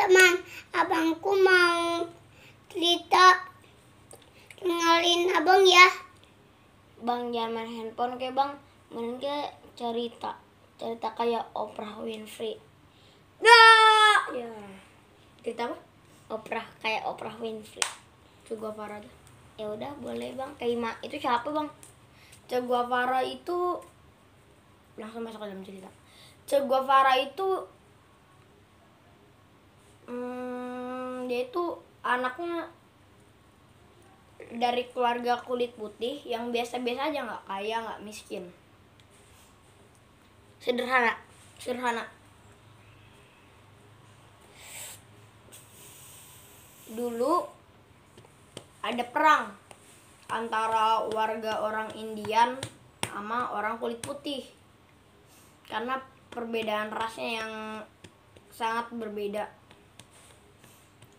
teman-teman, abangku mau cerita. Kenalin abang ya. Bang, jangan main handphone kayak bang. Main kayak cerita kayak Oprah Winfrey. Ya. Cerita apa? Oprah, kayak Oprah Winfrey. Che Guevara. Ya udah boleh bang. Kayak itu siapa bang? Che Guevara itu langsung masuk ke dalam cerita. Che Guevara itu dia itu anaknya dari keluarga kulit putih yang biasa-biasa aja, nggak kaya, nggak miskin, Sederhana. Dulu ada perang antara warga orang Indian sama orang kulit putih karena perbedaan rasnya yang sangat berbeda.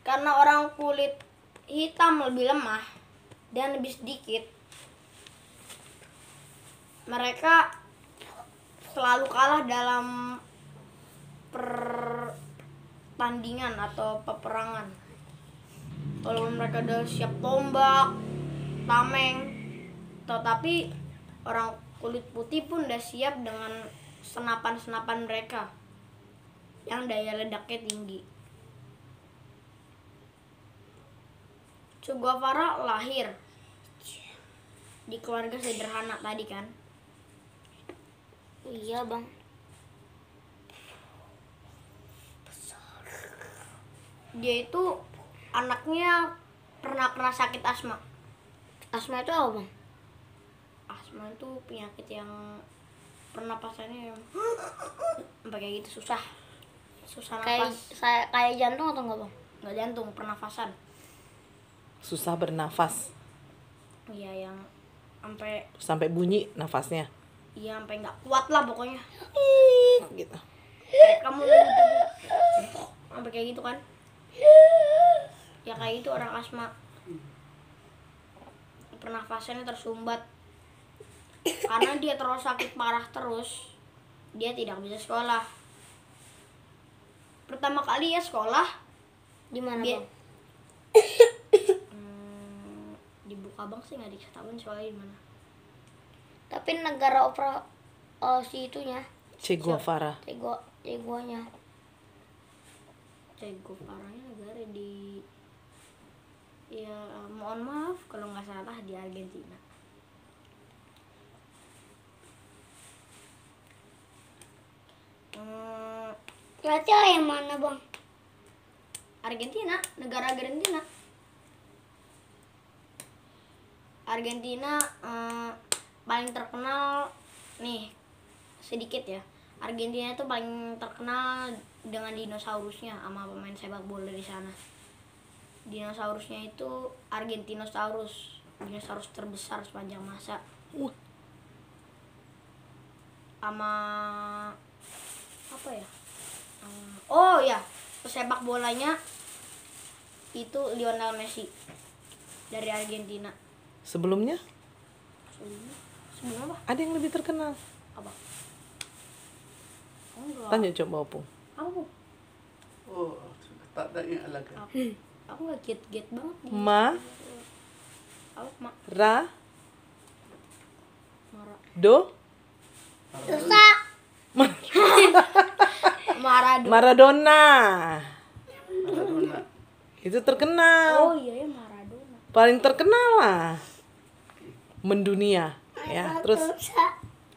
Karena orang kulit hitam lebih lemah dan lebih sedikit, mereka selalu kalah dalam pertandingan atau peperangan. Kalau mereka udah siap tombak, tameng, tetapi orang kulit putih pun udah siap dengan senapan-senapan mereka yang daya ledaknya tinggi. Che Guevara lahir di keluarga sederhana tadi kan. Iya bang. Dia itu anaknya pernah kena sakit asma. Asma itu apa bang? Asma itu penyakit yang pernapasannya yang sampai kayak gitu, susah napas. Kayak jantung atau enggak bang? Nggak jantung, pernafasan. Susah bernafas. Iya, yang sampai bunyi nafasnya. Iya, sampai nggak kuat lah pokoknya. Gitu. Kayak kamu sampai kayak gitu kan? Ya kayak itu orang asma. Pernafasannya tersumbat. Karena dia terus sakit parah terus, dia tidak bisa sekolah. Pertama kali ya sekolah Di mana bang? Di Bukabang sih, nggak diketahuin soalnya di mana. Tapi negara Oprah si itunya. Che Guevara. Guanya. Che Guevaranya negara di, ya mohon maaf kalau nggak salah, di Argentina. Berarti yang mana bang? Argentina, negara Argentina. Argentina paling terkenal nih, sedikit ya. Argentina itu paling terkenal dengan dinosaurusnya sama pemain sepak bola di sana. Dinosaurusnya itu Argentinosaurus, dinosaurus terbesar sepanjang masa. Sama apa ya? Oh ya, pesepak bolanya itu Lionel Messi dari Argentina. Sebelumnya? Sebelum apa? Ada yang lebih terkenal. Apa? Enggak. Tanya coba Opung. Apa? Oh, tak ada yang alaga. Aku nggak get banget nih. Apa? Ra. Mara. Do. Dosa. Maradona. Maradona. Maradona. Itu terkenal. Oh iya ya, Maradona. Paling terkenal lah. Mendunia. Ya, terus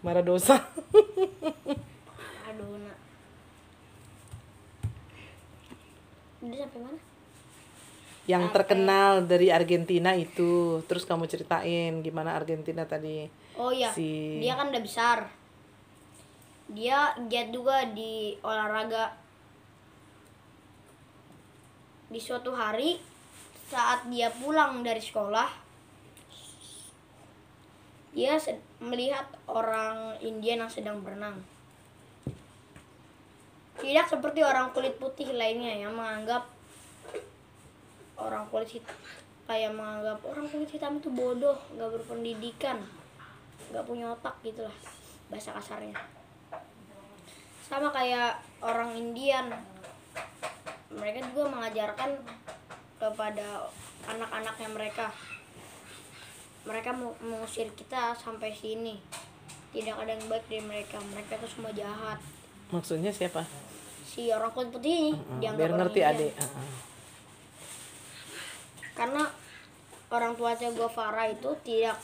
Maradona. Maradona. Udah sampai mana? Yang terkenal dari Argentina itu. Terus kamu ceritain gimana Argentina tadi. Oh iya, dia kan udah besar. Dia giat juga di olahraga. Di suatu hari saat dia pulang dari sekolah, dia melihat orang India yang sedang berenang. Tidak seperti orang kulit putih lainnya yang menganggap orang kulit hitam itu bodoh, nggak berpendidikan, nggak punya otak gitulah bahasa kasarnya. Sama kayak orang Indian, mereka juga mengajarkan kepada anak-anaknya mereka. Mereka mengusir kita sampai sini. Tidak ada yang baik dari mereka. Mereka itu semua jahat. Maksudnya siapa? Si orang kulit putih ini dianggap Biar orang ngerti India. adik. Karena orang tua Che Guevara itu tidak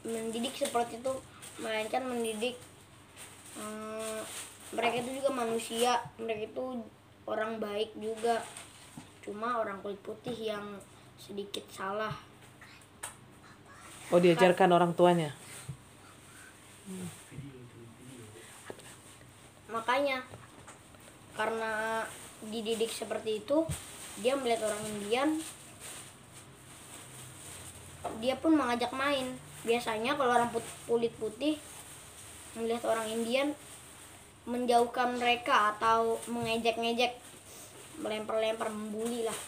mendidik seperti itu, melainkan mendidik mereka itu juga manusia, mereka itu orang baik juga, cuma orang kulit putih yang sedikit salah. Oh, diajarkan orang tuanya. Makanya karena dididik seperti itu, dia melihat orang Indian, dia pun mengajak main. Biasanya kalau orang kulit putih melihat orang Indian, menjauhkan mereka atau mengejek-ngejek, melempar-lempar, membuli lah.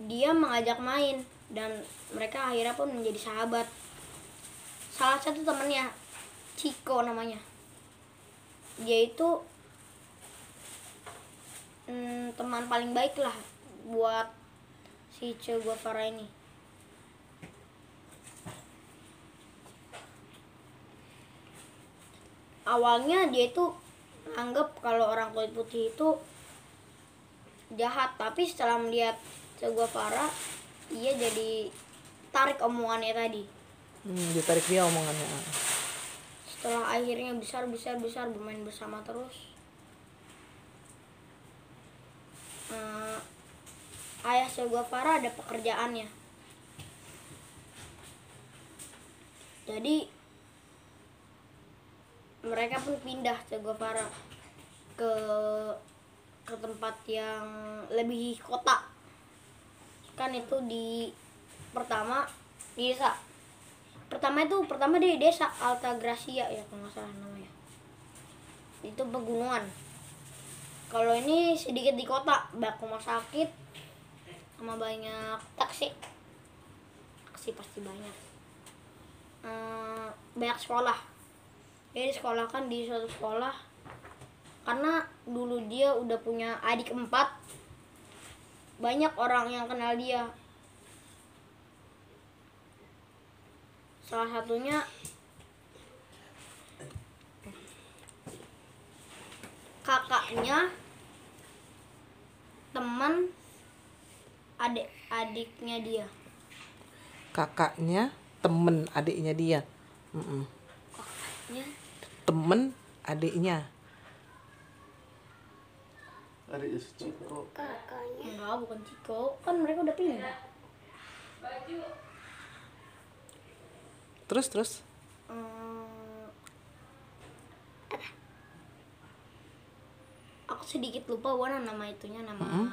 Dia mengajak main dan mereka akhirnya pun menjadi sahabat. Salah satu temannya, Chico namanya, dia itu teman paling baik lah buat si Che Guevara ini. Awalnya dia itu anggap kalau orang kulit putih itu jahat, tapi setelah melihat Che Guevara, ia jadi tarik omongannya tadi. Ditarik dia omongannya. Setelah akhirnya besar bermain bersama terus, ayah Che Guevara ada pekerjaannya. Jadi mereka pun pindah Che Guevara ke tempat yang lebih kota. Kan itu pertama di desa. Pertama di desa Altagracia ya, kalau nggak salah namanya. Itu pegunungan. Kalau ini sedikit di kota, banyak rumah sakit sama banyak taksi. Taksi pasti banyak. Banyak sekolah. Dia disekolahkan di suatu sekolah karena dulu dia udah punya adik 4. Banyak orang yang kenal dia. Salah satunya kakaknya teman adiknya dia. Kakaknya temen adiknya dia. Kakaknya Temen adiknya. Adiknya si Chico. enggak, bukan Chico, kan mereka udah pindah. Terus Aku sedikit lupa warna nama itunya, nama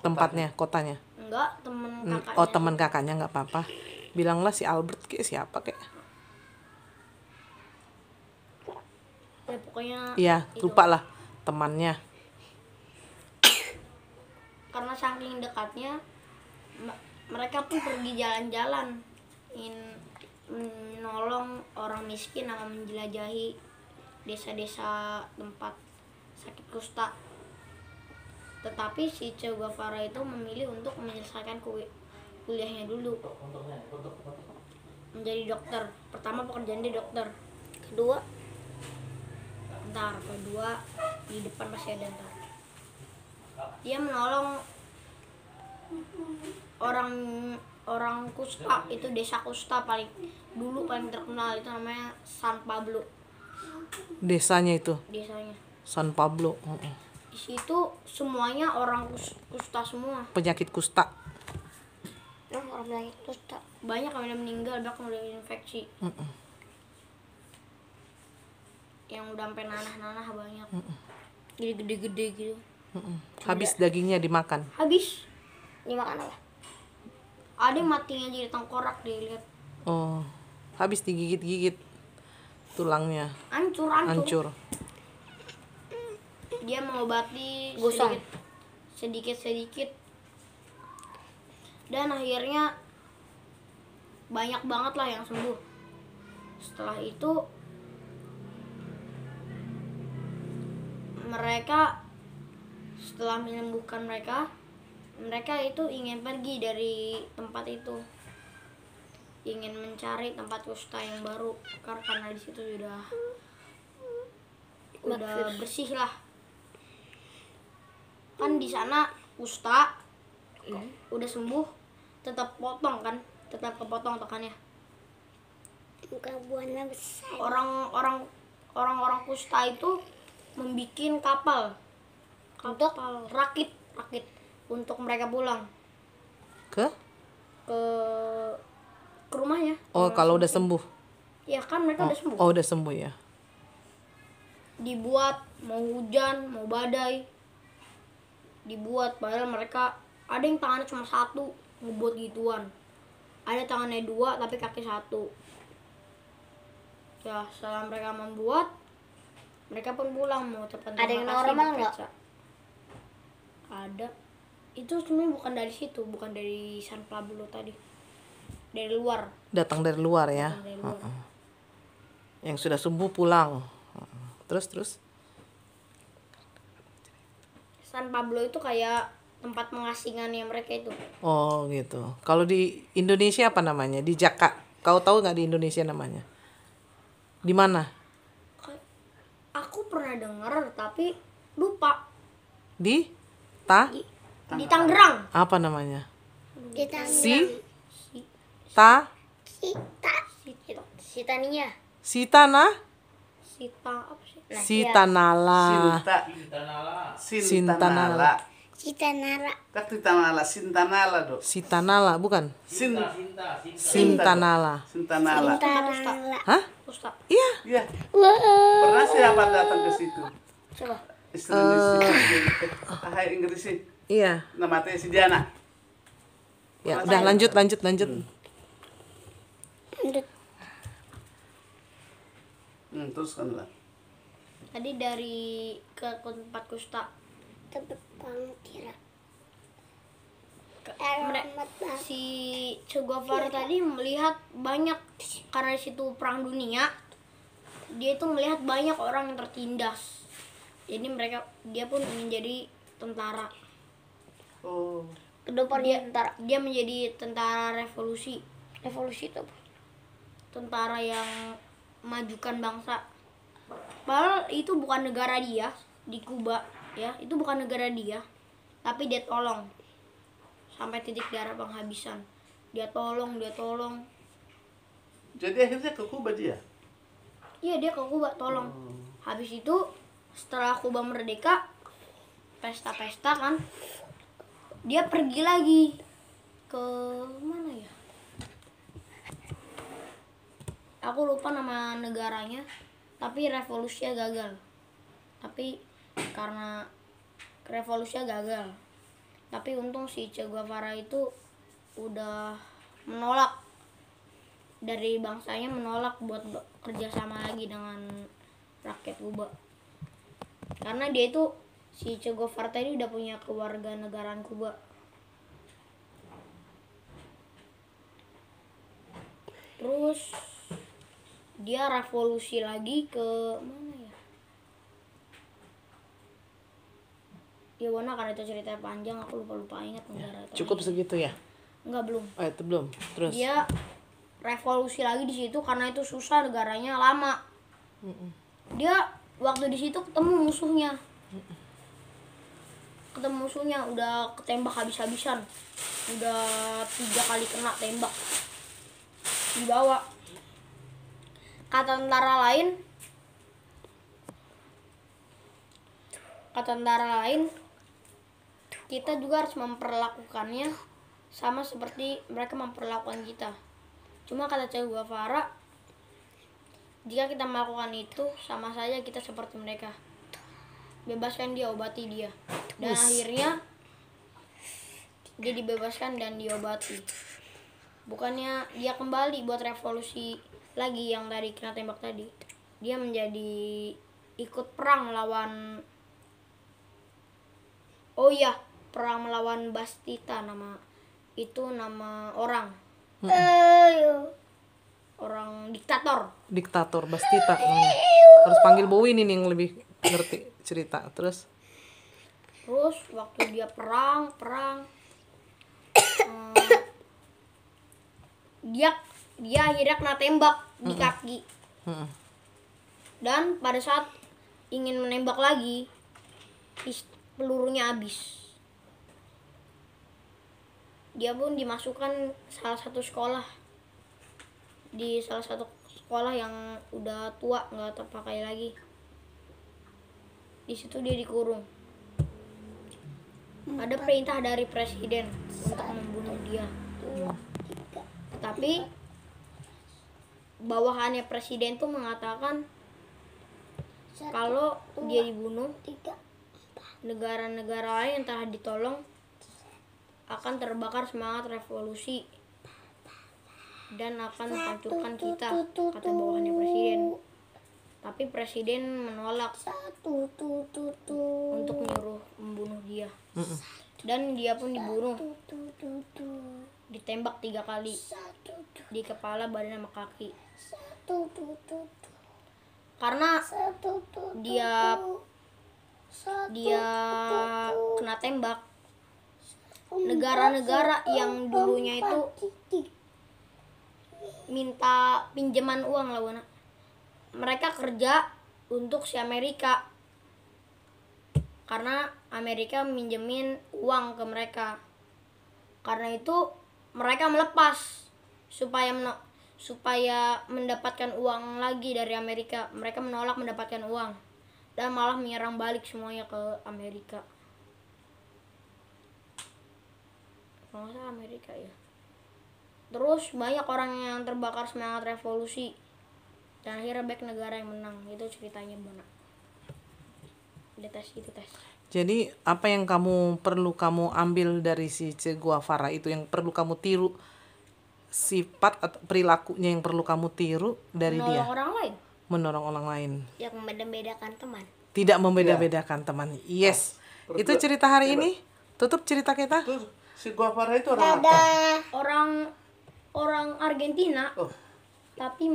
tempatnya, kotanya. enggak, temen kakaknya. Oh, teman kakaknya, nggak apa-apa. Bilanglah si Albert kayak siapa kayak. Ya pokoknya Iya, itu. lupa lah temannya. Karena saking dekatnya, mereka pun pergi jalan-jalan, menolong orang miskin sama menjelajahi desa-desa tempat sakit kusta. Tetapi si Che Guevara itu memilih untuk menyelesaikan kuliahnya dulu, menjadi dokter. Pertama pekerjaan dia dokter, kedua di depan masih ada ntar. Dia menolong orang kusta, itu desa kusta paling terkenal, itu namanya San Pablo. Desanya itu, Desanya San Pablo. di situ semuanya orang kusta semua. Penyakit kusta. Orang penyakit kusta. Banyak yang udah meninggal, bahkan udah infeksi. Yang udah sampai nanah-nanah banyak. Jadi gede-gede gitu. Habis dagingnya dimakan. Habis. Dimakan apa? Ada yang matinya jadi tengkorak, dia lihat. Oh, habis digigit-gigit tulangnya. Hancur. Hancur. Dia mengobati Gosong. sedikit. Dan akhirnya banyak banget lah yang sembuh. Setelah itu mereka setelah menyembuhkan mereka itu ingin pergi dari tempat itu, ingin mencari tempat kusta yang baru karena di situ udah bersih lah. Kan di sana kusta udah sembuh tetap potong kan, tetap kepotong tekannya. Buahnya besar. Orang kusta itu membikin kapal rakit untuk mereka pulang Ke? ke rumahnya. Oh, kalau udah sembuh. Ya kan mereka udah sembuh. Oh, udah sembuh ya. Dibuat mau hujan mau badai, dibuat padahal mereka ada yang tangannya cuma satu ngebuat gituan, ada tangannya dua tapi kaki satu. Ya setelah mereka membuat, mereka pun pulang mau ucapkan Ada yang terima kasih normal ke nggak? Peca. Ada. Itu sebenarnya bukan dari situ, bukan dari San Pablo tadi, dari luar. Datang dari luar ya. Datang dari luar. Yang sudah sembuh pulang. Terus San Pablo itu kayak tempat pengasingannya mereka itu. Oh gitu. Kalau di Indonesia apa namanya? Di Jakarta. Kau tahu nggak di Indonesia namanya? Di mana? Aku pernah dengar tapi lupa. Di Di Tangerang. apa namanya? Di Tangerang. Sita Sitania. Sitana Sita apa sih? Sitanala. Sintanala. Sitanara. Tak Sintanala, Sintanala dok. Sitanala bukan? Sintanala. Sintanala. Sitanala. Hah? Ustaz. Iya. Iya. Wah. Pernah siapa datang ke situ? Coba. Istrinya si Inggris sih. Iya. Nama si Diana. Ya, udah lanjut. Teruskan lah. Tadi dari ke tempat kusta. Tepang kira. Si Che Guevara tadi melihat banyak, karena di situ perang dunia, dia itu melihat banyak orang yang tertindas. Jadi dia pun ingin jadi tentara. Oh. Kedepan Dia menjadi tentara revolusi. Revolusi itu apa? Tentara yang memajukan bangsa. Padahal itu bukan negara dia di Kuba, ya. Itu bukan negara dia. Tapi dia tolong sampai titik darah penghabisan. Dia tolong. Jadi akhirnya ke Kuba dia. Iya, dia ke Kuba tolong. Habis itu setelah Kuba merdeka, pesta-pesta kan. Dia pergi lagi ke mana ya? Aku lupa nama negaranya, tapi revolusinya gagal. Tapi karena revolusinya gagal, tapi untung si Che Guevara itu udah menolak, dari bangsanya menolak buat kerja sama lagi dengan rakyat Kuba. Karena dia itu, si Che Guevara ini udah punya kewarganegaraan Kuba. Terus dia revolusi lagi ke mana ya? Ya mana, karena itu ceritanya panjang, aku lupa ingat negara itu. Cukup segitu ya? Enggak, belum. Oh, itu belum. Terus Dia revolusi lagi di situ karena itu susah, negaranya lama. Dia waktu di situ ketemu musuhnya. Udah ketembak habis-habisan. Udah 3 kali kena tembak. Dibawa. Kata tentara lain, kita juga harus memperlakukannya sama seperti mereka memperlakukan kita. Cuma kata Che Guevara, jika kita melakukan itu, sama saja kita seperti mereka. Bebaskan dia, obati dia. Dan akhirnya dia dibebaskan dan diobati. Bukannya dia kembali buat revolusi lagi yang tadi kena tembak tadi. Dia menjadi ikut perang melawan, oh iya, perang melawan Bastita, nama orang. Orang diktator. diktator Bastita. Harus panggil Bowie ini nih yang lebih ngerti cerita. Terus Terus waktu dia perang eh, dia akhirnya kena tembak di kaki. mm-mm. Dan pada saat ingin menembak lagi, pelurunya habis. Dia pun dimasukkan salah satu sekolah, di salah satu sekolah yang udah tua, nggak terpakai lagi. Di situ dia dikurung. Ada perintah dari presiden untuk membunuh dia. Tapi bawahannya presiden tuh mengatakan kalau dia dibunuh, negara-negara lain yang telah ditolong akan terbakar semangat revolusi dan akan menghancurkan kita, kata bawahannya presiden. Tapi presiden menolak untuk menyuruh membunuh dia. Dan dia pun dibunuh, ditembak 3 kali di kepala, badan, sama kaki. Karena dia kena tembak, negara-negara yang dulunya itu minta pinjaman uang lah, Wana. Mereka kerja untuk si Amerika karena Amerika minjemin uang ke mereka. Karena itu mereka melepas supaya mendapatkan uang lagi dari Amerika. Mereka menolak mendapatkan uang dan malah menyerang balik semuanya ke Amerika. Kalau nggak salah Amerika ya. Terus banyak orang yang terbakar semangat revolusi dan akhirnya baik negara yang menang. Itu ceritanya, Bona. Udah tes itu tes. Jadi apa yang perlu kamu ambil dari si Che Guevara itu, yang perlu kamu tiru, sifat atau perilakunya yang perlu kamu tiru dari Menolong dia? orang lain. Menolong orang lain. Yang membeda-bedakan teman. Tidak membeda-bedakan teman. Yes. Itu cerita hari ini. Tutup cerita kita. Terus si Guevara itu orang apa? Orang Argentina, Oh, tapi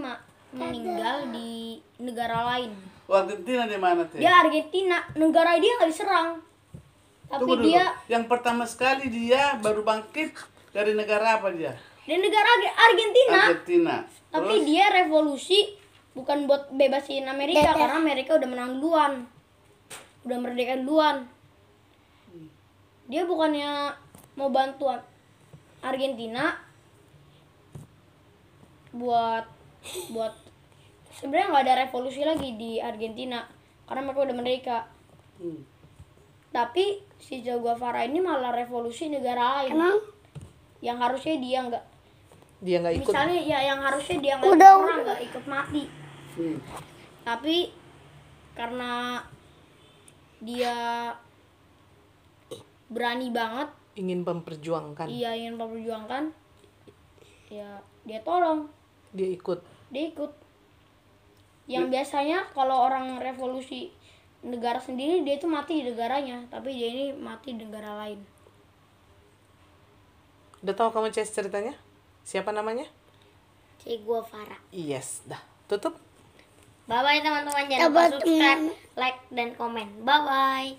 meninggal di negara lain. Argentina di mana teh? Dia Argentina, negara dia nggak diserang. Tapi Tunggu dulu. dia Yang pertama sekali dia baru bangkit dari negara apa dia? di negara Argentina. Argentina. Tapi Terus dia revolusi bukan buat bebasin Amerika, karena Amerika udah menang duluan. Udah merdeka duluan. Dia bukannya mau bantu Argentina buat sebenarnya nggak ada revolusi lagi di Argentina karena mereka udah merdeka. Tapi si Che Guevara ini malah revolusi negara lain. Yang harusnya dia nggak Ikut. misalnya ya, yang harusnya dia nggak ikut perang, nggak ikut mati. Tapi karena dia berani banget, Ingin memperjuangkan. iya ingin memperjuangkan, ya dia tolong, Dia ikut. dia ikut. Yang biasanya kalau orang revolusi negara sendiri, dia itu mati di negaranya, tapi dia ini mati di negara lain. Udah tahu kamu ceritanya? Siapa namanya? Che Guevara. Yes, dah. Tutup. Bye bye teman-teman, jangan lupa subscribe, like dan komen. Bye bye.